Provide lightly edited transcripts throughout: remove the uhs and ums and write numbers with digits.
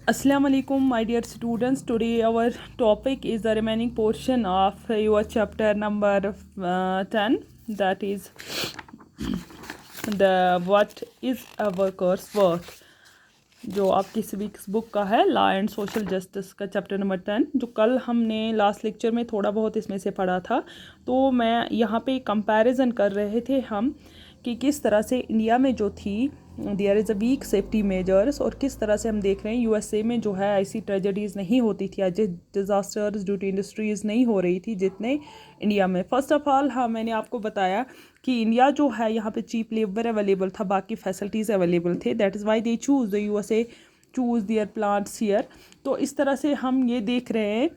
Assalamu alaikum, my dear students. Today our topic is the remaining portion of your chapter number 10, that is the what is a worker's work, जो आपकी civics book का है law and social justice का chapter number 10, जो कल हमने last lecture में थोड़ा बहुत इसमें से पढ़ा था। तो मैं यहाँ पे कंपैरिजन कर रहे थे हम कि किस तरह से इंडिया में जो थी there is a weak safety measures, और किस तरह से हम देख रहे हैं यूएसए में जो है ऐसी ट्रेजेडीज़ नहीं होती थी, आज डिज़ास्टर्स ड्यू टू इंडस्ट्रीज़ नहीं हो रही थी जितने इंडिया में। फ़र्स्ट ऑफ़ ऑल हाँ, मैंने आपको बताया कि इंडिया जो है यहाँ पे चीप लेबर अवेलेबल था, बाकी फैसिलिटीज़ अवेलेबल थे, that is why they choose the USA choose there plants here. तो इस तरह से हम ये देख रहे हैं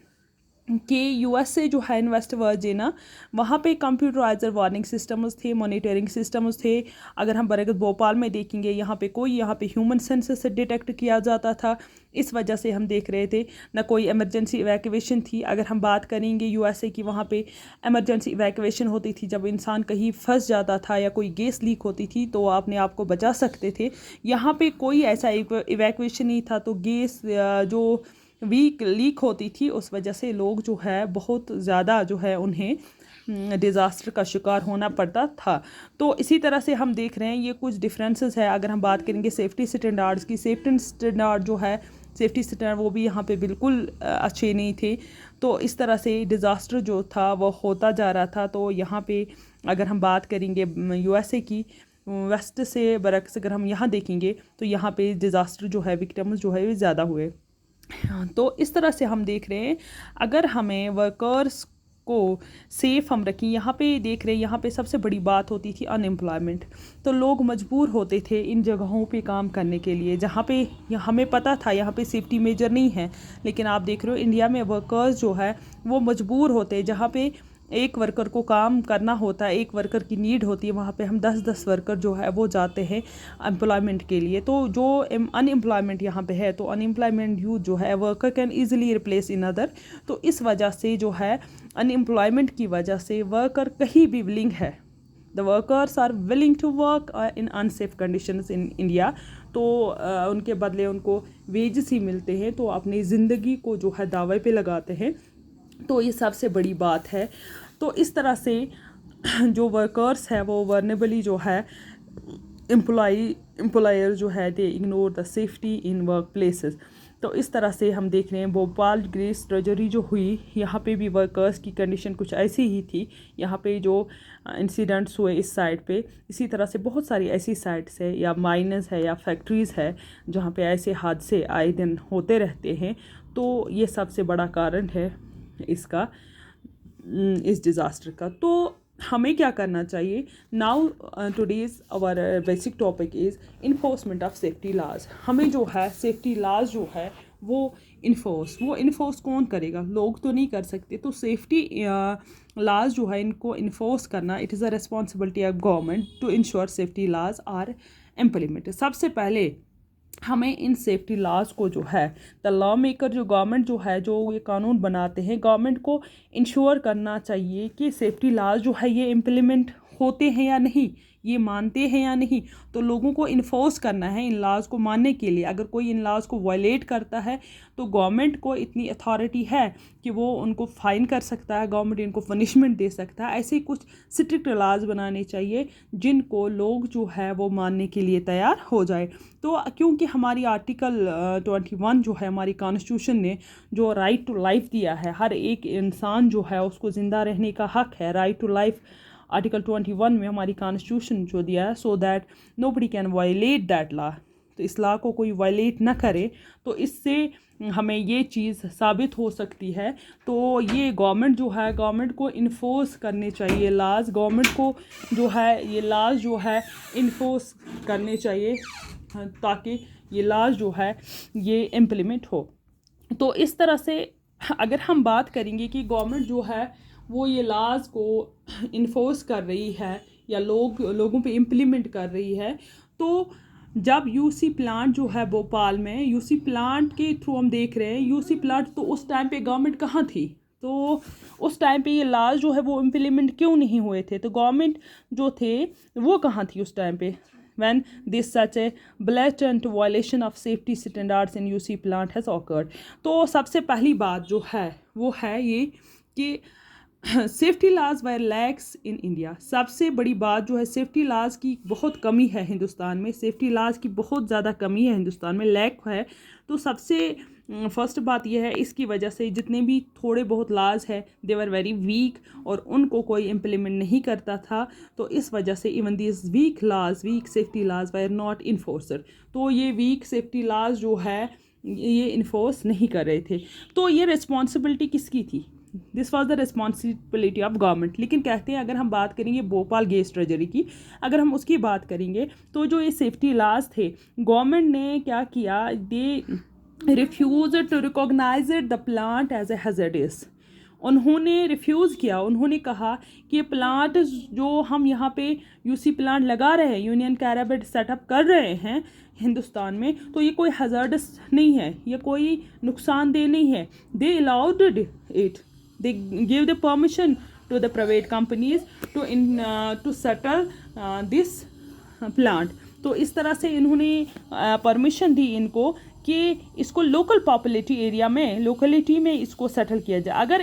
कि यूएसए जो है इन वेस्ट वर्जिना, वहाँ पे कंप्यूटराइजर वार्निंग सिस्टम्स थे, मॉनिटरिंग सिस्टम्स थे। अगर हम बरगद भोपाल में देखेंगे, यहाँ पे ह्यूमन सेंसस से डिटेक्ट किया जाता था, इस वजह से हम देख रहे थे ना कोई इमरजेंसी इवैक्यूएशन थी। अगर हम बात करेंगे यूएसए की, वहाँ पे इमरजेंसी इवैक्यूएशन होती थी जब इंसान कहीं फंस जाता था या कोई गैस लीक होती थी तो अपने आप को बचा सकते थे। यहाँ पे कोई ऐसा इवैक्यूएशन नहीं था, तो गैस जो लीक होती थी उस वजह से लोग जो है बहुत ज़्यादा जो है उन्हें डिज़ास्टर का शिकार होना पड़ता था। तो इसी तरह से हम देख रहे हैं ये कुछ डिफरेंसेस है। अगर हम बात करेंगे सेफ्टी स्टैंडर्ड्स की, सेफ्टी स्टैंडर्ड जो है सेफ्टी स्टैंडर्ड वो भी यहाँ पे बिल्कुल अच्छे नहीं थे। तो इस तरह से डिज़ास्टर जो था वो होता जा रहा था। तो यहाँ पे अगर हम बात करेंगे यूएसए की, वेस्ट से बरक्स अगर हम यहाँ देखेंगे तो यहाँ पे डिज़ास्टर जो है विक्टिम्स जो है ये ज़्यादा हुए। तो इस तरह से हम देख रहे हैं अगर हमें वर्कर्स को सेफ हम रखें। यहाँ पे देख रहे हैं, यहाँ पे सबसे बड़ी बात होती थी अनएम्प्लॉयमेंट। तो लोग मजबूर होते थे इन जगहों पे काम करने के लिए जहाँ पे हमें पता था यहाँ पे सेफ्टी मेजर नहीं है, लेकिन आप देख रहे हो इंडिया में वर्कर्स जो है वो मजबूर होते हैं। जहाँ पे एक वर्कर को काम करना होता है, एक वर्कर की नीड होती है, वहाँ पे हम 10-10 वर्कर जो है वो जाते हैं एम्प्लॉयमेंट के लिए। तो जो अनएम्प्लॉयमेंट यहाँ पे है, तो अनएम्प्लॉयमेंट यूथ जो है worker can easily replace in other. तो इस वजह से जो है अनएम्प्लॉयमेंट की वजह से वर्कर कहीं भी विलिंग है, the workers are willing to work in unsafe conditions in India. तो उनके बदले उनको वेजेस ही मिलते हैं, तो अपनी ज़िंदगी को जो है दावे पे लगाते हैं। तो ये सबसे बड़ी बात है। तो इस तरह से जो वर्कर्स है वो वर्नेबली जो है एम्प्लॉयर जो है दे ignore the safety in work places. तो इस तरह से हम देख रहे हैं भोपाल ग्रेस ट्रेजरी जो हुई, यहाँ पे भी वर्कर्स की कंडीशन कुछ ऐसी ही थी। यहाँ पे जो इंसिडेंट्स हुए इस साइड पे, इसी तरह से बहुत सारी ऐसी साइट्स है या माइनस है या फैक्ट्रीज़ है जहाँ पे ऐसे हादसे आए दिन होते रहते हैं। तो ये सबसे बड़ा कारण है इसका, इस डिज़ास्टर का। तो हमें क्या करना चाहिए now, today's our basic topic is enforcement of safety laws. हमें जो है सेफ्टी लाज जो है वो इन्फोर्स कौन करेगा? लोग तो नहीं कर सकते। तो सेफ्टी लाज जो है इनको इन्फोर्स करना, it is a responsibility of government to ensure safety laws are implemented. सबसे पहले हमें इन सेफ्टी लॉज को जो है द लॉ मेकर, जो गवर्नमेंट जो है जो ये कानून बनाते हैं, गवर्नमेंट को इंश्योर करना चाहिए कि सेफ्टी लॉज जो है ये इम्प्लीमेंट होते हैं या नहीं, ये मानते हैं या नहीं। तो लोगों को इन्फोर्स करना है इन लॉज को मानने के लिए। अगर कोई इन लॉज को वायलेट करता है तो गवर्नमेंट को इतनी अथॉरिटी है कि वो उनको फ़ाइन कर सकता है, गवर्नमेंट इनको पनिशमेंट दे सकता है। ऐसे कुछ स्ट्रिक्ट लॉज बनाने चाहिए जिनको लोग जो है वो मानने के लिए तैयार हो जाए। तो क्योंकि हमारी आर्टिकल 21 जो है हमारी कॉन्स्टिट्यूशन ने जो राइट टू लाइफ दिया है, हर एक इंसान जो है उसको ज़िंदा रहने का हक है, राइट टू लाइफ आर्टिकल 21 में हमारी कॉन्स्टिट्यूशन जो दिया है, so that nobody can violate that law. तो इस लॉ को कोई वायलेट ना करे। तो इससे हमें ये चीज़ साबित हो सकती है। तो ये गवर्नमेंट जो है, गवर्नमेंट को इन्फोर्स करने चाहिए लाज, गवर्नमेंट को जो है ये लाज जो है इन्फोर्स करने चाहिए ताकि ये लाज जो है ये इम्प्लीमेंट हो। तो इस तरह से अगर हम बात करेंगे कि गवर्नमेंट जो है वो ये लाज को इन्फोर्स कर रही है या लोगों पे इम्प्लीमेंट कर रही है, तो जब यूसी प्लांट जो है भोपाल में, यूसी प्लांट के थ्रू हम देख रहे हैं यूसी प्लांट, तो उस टाइम पे गवर्नमेंट कहाँ थी? तो उस टाइम पे ये लॉज जो है वो इम्प्लीमेंट क्यों नहीं हुए थे? तो गवर्नमेंट जो थे वो कहाँ थी उस टाइम पे? when this such a blatant violation of safety standards in UC plant has occurred. तो सबसे पहली बात जो है वो है ये कि सेफ्टी लाज वर लैक्स इन इंडिया. सबसे बड़ी बात जो है सेफ्टी लाज की बहुत कमी है हिंदुस्तान में, सेफ्टी लाज की बहुत ज़्यादा कमी है हिंदुस्तान में, लैक है. तो सबसे फर्स्ट बात यह है इसकी वजह से जितने भी थोड़े बहुत लाज है दे वर वेरी वीक और उनको कोई इम्प्लीमेंट नहीं करता था. तो इस वजह से इवन दिस वीक लाज, वीक सेफ्टी लाज वर नॉट इन्फोर्सर. तो ये वीक सेफ्टी लाज जो है ये इन्फोर्स नहीं कर रहे थे. तो ये रिस्पॉन्सिबिलिटी किसकी थी? This was the responsibility of government. लेकिन कहते हैं अगर हम बात करेंगे भोपाल गैस ट्रेजरी की, अगर हम उसकी बात करेंगे तो जो ये सेफ्टी लाज थे गवर्नमेंट ने क्या किया, they refuse to recognise the plant as a hazardous. उन्होंने रिफ्यूज़ किया, उन्होंने कहा कि ये प्लांट जो हम यहाँ पे यूसी प्लांट लगा रहे हैं, यूनियन कैराबाइड सेटअप कर रहे हैं हिंदुस्तान में, तो ये कोई हैजर्डस नहीं है, ये कोई नुकसानदेह नहीं है. They allowed it, they give the permission to the private companies to settle this plant. तो इस तरह से इन्होंने परमिशन दी इनको कि इसको लोकल पॉपुलेटी एरिया में, लोकलिटी में इसको सेटल किया जाए. अगर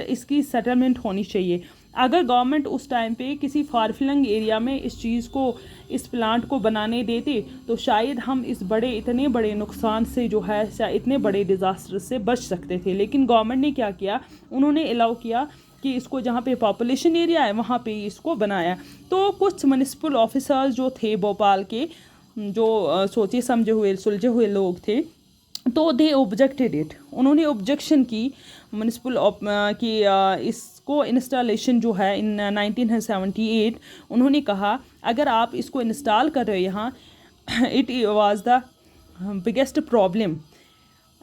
इसकी सेटलमेंट होनी चाहिए. अगर गवर्नमेंट उस टाइम पे किसी फारफिलंग एरिया में इस चीज़ को, इस प्लांट को बनाने देते तो शायद हम इस इतने बड़े नुकसान से जो है, इतने बड़े डिज़ास्टर से बच सकते थे. लेकिन गवर्नमेंट ने क्या किया, उन्होंने अलाउ किया कि इसको जहाँ पे पॉपुलेशन एरिया है वहाँ पे इसको बनाया. तो कुछ म्युनिसिपल ऑफिसर्स जो थे भोपाल के, जो सोचे समझे हुए सुलझे हुए लोग थे, तो दे ऑब्जेक्टेड इट. उन्होंने ऑब्जेक्शन की म्युनिसिपल की इसको इंस्टॉलेशन जो है इन 1978. उन्होंने कहा अगर आप इसको इंस्टॉल कर रहे हो यहाँ, it was the biggest problem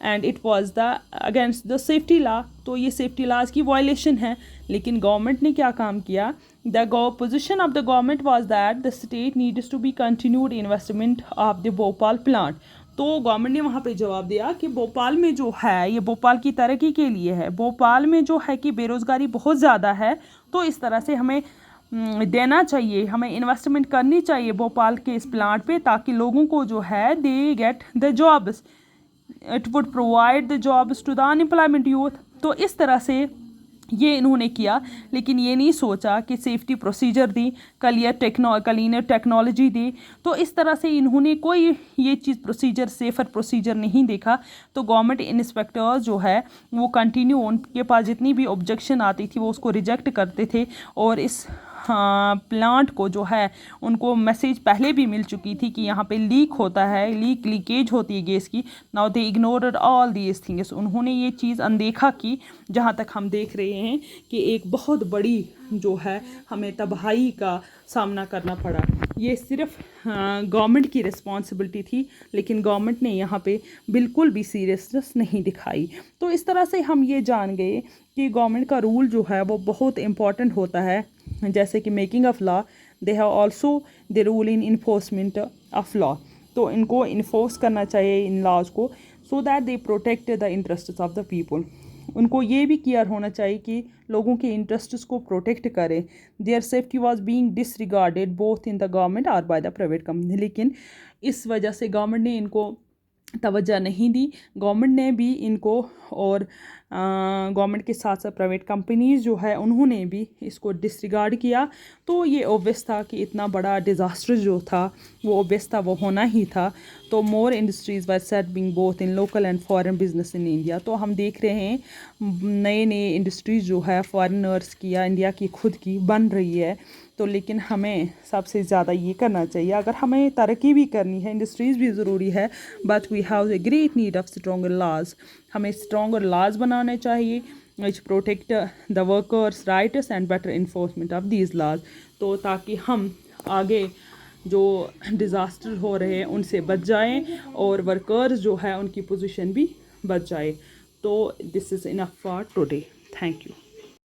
and it was the against the safety law. तो ये सेफ्टी लॉज की वायलेशन है. लेकिन गवर्नमेंट ने क्या काम किया, the position of the government was that the state needs to be continued investment of the Bhopal plant. तो गवर्नमेंट ने वहाँ पे जवाब दिया कि भोपाल में जो है ये भोपाल की तरक्की के लिए है, भोपाल में जो है कि बेरोज़गारी बहुत ज़्यादा है, तो इस तरह से हमें देना चाहिए, हमें इन्वेस्टमेंट करनी चाहिए भोपाल के इस प्लांट पे, ताकि लोगों को जो है they get the jobs, it would provide the jobs to the unemployment youth. तो इस तरह से ये इन्होंने किया. लेकिन ये नहीं सोचा कि सेफ्टी प्रोसीजर दी, क्लीनर टेक्नोलॉजी दी. तो इस तरह से इन्होंने कोई ये चीज़ प्रोसीजर, सेफ़र प्रोसीजर नहीं देखा. तो गवर्नमेंट इंस्पेक्टर्स जो है वो कंटिन्यू, उनके पास जितनी भी ऑब्जेक्शन आती थी वो उसको रिजेक्ट करते थे. और इस प्लांट को जो है उनको मैसेज पहले भी मिल चुकी थी कि यहाँ पे लीक होता है, लीकेज होती है गैस की. Now they ignored all these things. उन्होंने ये चीज़ अनदेखा की. जहाँ तक हम देख रहे हैं कि एक बहुत बड़ी जो है हमें तबाही का सामना करना पड़ा. ये सिर्फ गवर्नमेंट की रिस्पॉन्सिबिलिटी थी, लेकिन गवर्नमेंट ने यहाँ पे बिल्कुल भी सीरियसनेस नहीं दिखाई. तो इस तरह से हम ये जान गए कि गवर्नमेंट का रूल जो है वो बहुत इम्पॉर्टेंट होता है. जैसे कि making of law, they have also the rule in enforcement of law. तो इनको इन्फोर्स करना चाहिए इन लॉज को, so that they protect the interests of the people. उनको ये भी क्लियर होना चाहिए कि लोगों के इंटरेस्ट्स को प्रोटेक्ट करें. Their safety was being disregarded both in the government और बाय द प्राइवेट कंपनी. लेकिन इस वजह से गवर्नमेंट ने इनको तवज्जो नहीं दी. गवर्नमेंट ने भी इनको, और गवर्नमेंट के साथ साथ प्राइवेट कंपनीज़ जो है उन्होंने भी इसको डिसरिगार्ड किया. तो ये ऑब्वियस था कि इतना बड़ा डिज़ास्टर जो था वो ऑब्वियस था, वो होना ही था. तो more industries were set being both in local and foreign business in India. तो हम देख रहे हैं नए नए इंडस्ट्रीज़ जो है फॉरेनर्स की या इंडिया की खुद की बन रही है. तो लेकिन हमें सबसे ज़्यादा ये करना चाहिए, अगर हमें तरक्की भी करनी है, इंडस्ट्रीज़ भी ज़रूरी है, but we have a great need of stronger laws. हमें स्ट्रॉन्गर लॉज बनाने चाहिए which protect the workers' rights and better enforcement of these laws. तो ताकि हम आगे जो डिज़ास्टर हो रहे हैं उनसे बच जाएं और वर्कर्स जो है उनकी पोजीशन भी बच जाए. तो this is enough for today. Thank you.